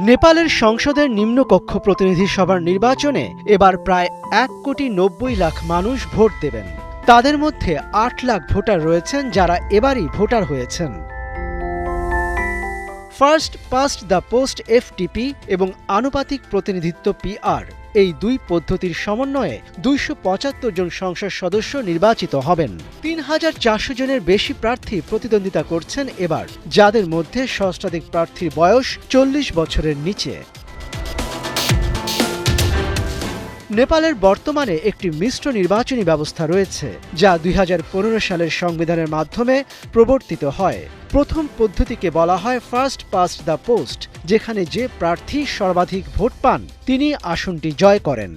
নেপালের সংসদের নিম্নকক্ষ প্রতিনিধি সভার নির্বাচনে এবার প্রায় 1,90,00,000 মানুষ ভোট দেবেন। তাদের মধ্যে 8 লাখ ভোটার রয়েছেন যারা এবারই ভোটার হয়েছেন। First past the post FTP এবং আনুপাতিক প্রতিনিধিত্ব পিআর এই দুই পদ্ধতির সমন্বয়ে 275 জন সংসদ সদস্য নির্বাচিত হবেন। 3,400 জনের বেশি প্রার্থী প্রতিদ্বন্দ্বিতা করছেন এবার, যাদের মধ্যে সহস্রাধিক প্রার্থীর বয়স 40 বছরের নিচে। নেপালের বর্তমানে একটি মিশ্র নির্বাচনী ব্যবস্থা রয়েছে, যা 2015 সালের সংবিধানের মাধ্যমে প্রবর্তিত হয়। প্রথম পদ্ধতিকে বলা হয় ফার্স্ট পাস্ট দ্য পোস্ট, যেখানে যে প্রার্থী সর্বাধিক ভোট পান তিনি আসনটি জয় করেন।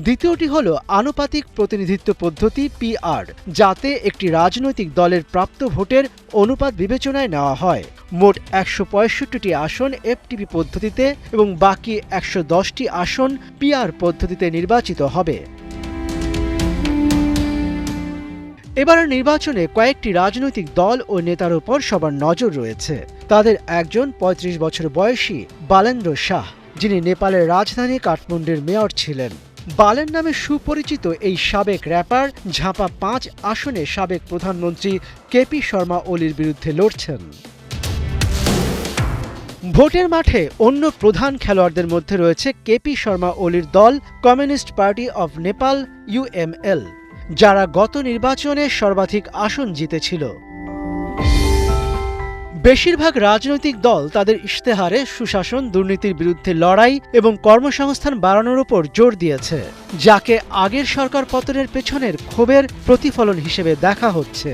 দ্বিতীয়টি হল আনুপাতিক প্রতিনিধিত্ব পদ্ধতি পিআর, যাতে একটি রাজনৈতিক দলের প্রাপ্ত ভোটের অনুপাত বিবেচনায় নেওয়া হয়। মোট 165টি আসন এফটিপি পদ্ধতিতে এবং বাকি 110টি আসন পিআর পদ্ধতিতে নির্বাচিত হবে। এবারের নির্বাচনে কয়েকটি রাজনৈতিক দল ও নেতার উপর সবার নজর রয়েছে। তাদের একজন 35 বছর বয়সী বালেন্দ্র শাহ, যিনি নেপালের রাজধানী কাঠমান্ডুর মেয়র ছিলেন। বালেন নামে সুপরিচিত এই সাবেক র্যাপার ঝাপা 5 আসনে সাবেক প্রধানমন্ত্রী কেপি শর্মা ওলির বিরুদ্ধে লড়ছেন। ভোটের মাঠে অন্য প্রধান খেলোয়াড়দের মধ্যে রয়েছে কেপি শর্মা ওলির দল communist party of Nepal UML, যারা গত নির্বাচনে সর্বাধিক আসন জিতেছিল। বেশিরভাগ রাজনৈতিক দল তাদের ইশতেহারে সুশাসন, দুর্নীতির বিরুদ্ধে লড়াই এবং কর্মসংস্থান বাড়ানোর উপর জোর দিয়েছে, যাকে আগের সরকার পতনের পেছনের ক্ষোভের প্রতিফলন হিসেবে দেখা হচ্ছে।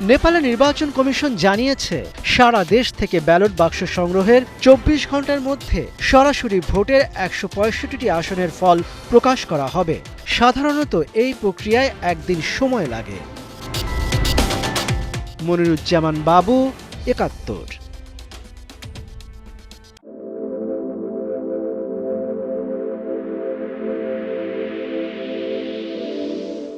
নেপালের নির্বাচন কমিশন জানিয়েছে, সারা দেশ থেকে ব্যালট বাক্স সংগ্রহের 24 ঘন্টার মধ্যে সরাসরি ভোটের 165টি আসনের ফল প্রকাশ করা হবে। সাধারণত এই প্রক্রিয়ায় একদিন সময় লাগে। মনিরুজ্জামান বাবু, 71।